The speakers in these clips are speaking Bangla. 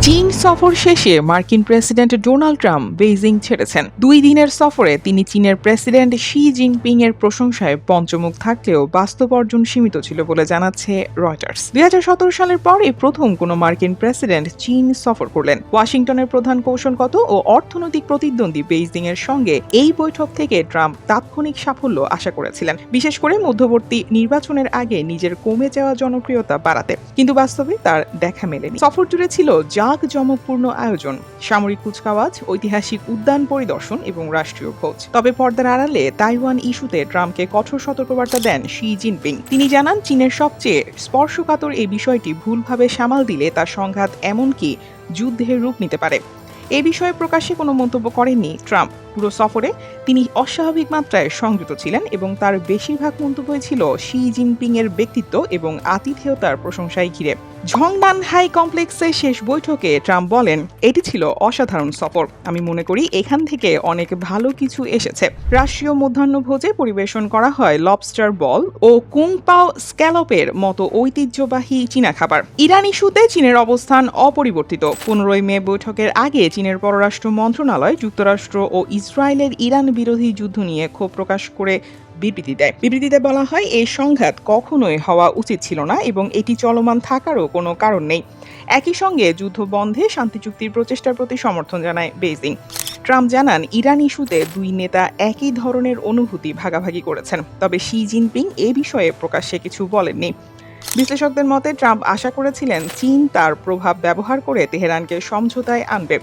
চীন সফর শেষে মার্কিন প্রেসিডেন্ট ডোনাল্ড ট্রাম্প বেইজিং ছেড়েছেন। 2 দিনের সফরে তিনি চীনের প্রেসিডেন্ট শি জিনপিং এর প্রশংসায় পঞ্চমুখ থাকলেও বাস্তব অর্জন সীমিত ছিল বলে জানাচ্ছে রয়টার্স। 2017 সালের পর এই প্রথম কোনো মার্কিন প্রেসিডেন্ট চীন সফর করলেন। ওয়াশিংটনের প্রধান কৌশলগত ও অর্থনৈতিক প্রতিদ্বন্দ্বী বেইজিং এর সঙ্গে এই বৈঠক থেকে ট্রাম্প তাৎক্ষণিক সাফল্য আশা করেছিলেন, বিশেষ করে মধ্যবর্তী নির্বাচনের আগে নিজের কমে যাওয়া জনপ্রিয়তা বাড়াতে। কিন্তু বাস্তবে তার দেখা মেলেনি। সফর জুড়ে ছিল জাঁকজমকপূর্ণ আয়োজন, সামরিক কুচকাওয়াজ, ঐতিহাসিক উদ্যান পরিদর্শন এবং রাষ্ট্রীয় ভোজ। তবে পর্দার আড়ালে তাইওয়ান ইস্যুতে ট্রাম্পকে কঠোর সতর্কবার্তা দেন শি জিনপিং। তিনি জানান, চীনের সবচেয়ে স্পর্শকাতর এই বিষয়টি ভুলভাবে সামাল দিলে তার সংঘাত এমনকি যুদ্ধের রূপ নিতে পারে। এ বিষয়ে প্রকাশ্যে কোনো মন্তব্য করেননি ট্রাম্প। পুরো সফরে তিনি অস্বাভাবিক মাত্রায় সংযত ছিলেন এবং তার বেশিরভাগ মন্তব্যই ছিল শি জিনপিং এর ব্যক্তিত্ব এবং আতিথেয়তার প্রশংসায় ঘিরে। ঝংনান হাই কমপ্লেক্সে শেষ বৈঠকে ট্রাম্প বলেন, এটি ছিল অসাধারণ সফর। আমি মনে করি এখান থেকে অনেক ভালো কিছু এসেছে। রাষ্ট্রীয় মধ্যাহ্নভোজে পরিবেশন করা হয় লবস্টার বল ও কুং পাও স্ক্যালপের মতো ঐতিহ্যবাহী চীনা খাবার। ইরান ইস্যুতে চীনের অবস্থান অপরিবর্তিত। 15 মে বৈঠকের আগে চীনের পররাষ্ট্র মন্ত্রণালয় যুক্তরাষ্ট্র ও ইসরায়েলের ইরান বিরোধী যুদ্ধ নিয়ে ক্ষোভ প্রকাশ করে বিবৃতিতে বলা হয়, এই সংঘাত কখনোই হওয়া উচিত ছিল না এবং এটি চলমান থাকারও কোনো কারণ নেই। একই সঙ্গে যুদ্ধ বন্ধে শান্তি চুক্তির প্রচেষ্টার প্রতি সমর্থন জানায় বেইজিং। ট্রাম্প জানান, ইরান ইস্যুতে দুই নেতা একই ধরনের অনুভূতি ভাগাভাগি করেছেন, তবে শি জিনপিং এ বিষয়ে প্রকাশ্যে কিছু বলেননি। বিশ্লেষকদের মতে ট্রাম্প আশা করেছিলেন চীন তার প্রভাব ব্যবহার করে তেহরানকে সমঝোতায় আনবে,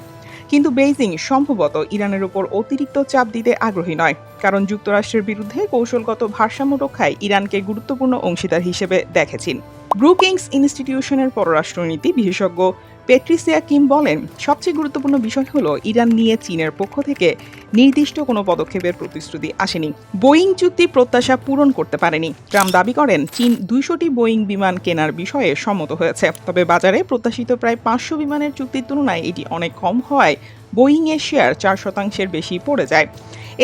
কিন্তু বেইজিং সম্ভবত ইরানের উপর অতিরিক্ত চাপ দিতে আগ্রহী নয়, কারণ যুক্তরাষ্ট্রের বিরুদ্ধে কৌশলগত ভারসাম্য রক্ষায় ইরানকে গুরুত্বপূর্ণ অংশীদার হিসেবে দেখেছেন। ব্রুকিংস ইনস্টিটিউশনের পররাষ্ট্রনীতি বিশেষজ্ঞ পেট্রিসিয়া কিম বলেন, সবচেয়ে গুরুত্বপূর্ণ বিষয় হলো ইরান নিয়ে চীনের পক্ষ থেকে নির্দিষ্ট কোনো পদক্ষেপের প্রতিশ্রুতি আসেনি। বোয়িং চুক্তি প্রত্যাশা পূরণ করতে পারেনি। ট্রাম্প দাবি করেন, চীন 200টি বোয়িং বিমান কেনার বিষয়ে সম্মত হয়েছে, তবে বাজারে প্রত্যাশিত প্রায় 500 বিমানের চুক্তির তুলনায় এটি অনেক কম হওয়ায় বোয়িং এর শেয়ার 4% বেশি পড়ে যায়।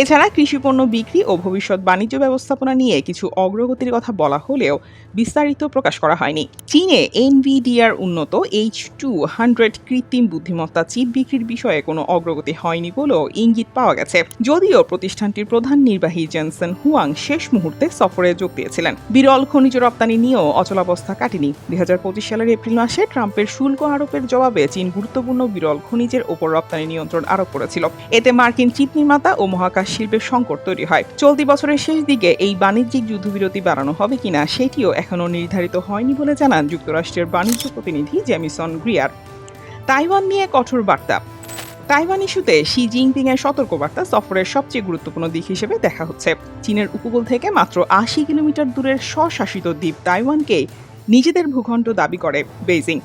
এছাড়া কৃষিপণ্য বিক্রি ও ভবিষ্যৎ বাণিজ্য ব্যবস্থাপনা নিয়ে কিছু অগ্রগতির কথা বলা হলেও বিস্তারিত প্রকাশ করা হয়নি। চীনে এনভিডিআর উন্নত H200 কৃত্রিম বুদ্ধিমত্তা চিপ বিক্রির বিষয়ে কোনো অগ্রগতি হয়নি বলেও ইঙ্গিত পাওয়া গেছে, যদিও প্রতিষ্ঠানটির প্রধান নির্বাহী জেনসেন হুয়াং শেষ মুহূর্তে সফরে যোগ দিয়েছিলেন। বিরল খনিজ রপ্তানি নিয়েও অচলাবস্থা কাটেনি। 2025 সালের এপ্রিল মাসে ট্রাম্পের শুল্ক আরোপের জবাবে চীন গুরুত্বপূর্ণ বিরল খনিজের ওপর রপ্তানি নিয়ন্ত্রণ আরোপ করেছিল। এতে মার্কিন চিপ নির্মাতা ও মহাকাশ শিল্পের সংকট তৈরি হয়। চলতি বছরের শেষ দিকে এই বাণিজ্যিক যুদ্ধবিরতি বাড়ানো হবে কিনা সেটিও এখনও নির্ধারিত হয়নি বলে জানান যুক্তরাষ্ট্রের বাণিজ্য প্রতিনিধি জেমিসন গ্রিয়ার। তাইওয়ান নিয়ে কঠোর বার্তা। তাইওয়ান ইস্যুতে শি জিনপিং এর সতর্কবার্তা সফরের সবচেয়ে গুরুত্বপূর্ণ দিক হিসেবে দেখা হচ্ছে। চীনের উপকূল থেকে মাত্র 80 কিলোমিটার দূরের স্বশাসিত দ্বীপ তাইওয়ানকে নিজেদের ভূখণ্ড দাবি করে বেইজিং।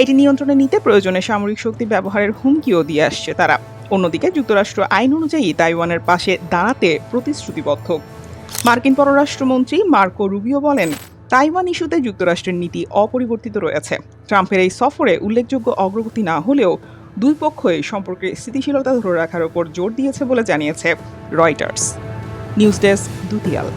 এটি নিয়ন্ত্রণে নিতে প্রয়োজনে সামরিক শক্তি ব্যবহারের হুমকিও দিয়ে আসছে তারা। অন্যদিকে যুক্তরাষ্ট্র আইন অনুযায়ী তাইওয়ানের পাশে দাঁড়াতে প্রতিশ্রুতিবদ্ধ। মার্কিন পররাষ্ট্রমন্ত্রী মার্কো রুবিও বলেন, তাইওয়ান ইস্যুতে যুক্তরাষ্ট্রের নীতি অপরিবর্তিত রয়েছে। ট্রাম্পের এই সফরে উল্লেখযোগ্য অগ্রগতি না হলেও দুই পক্ষই সম্পর্কে স্থিতিশীলতা ধরে রাখার উপর জোর দিয়েছে বলে জানিয়েছে রয়টার্স। News desk, দুতিয়াল।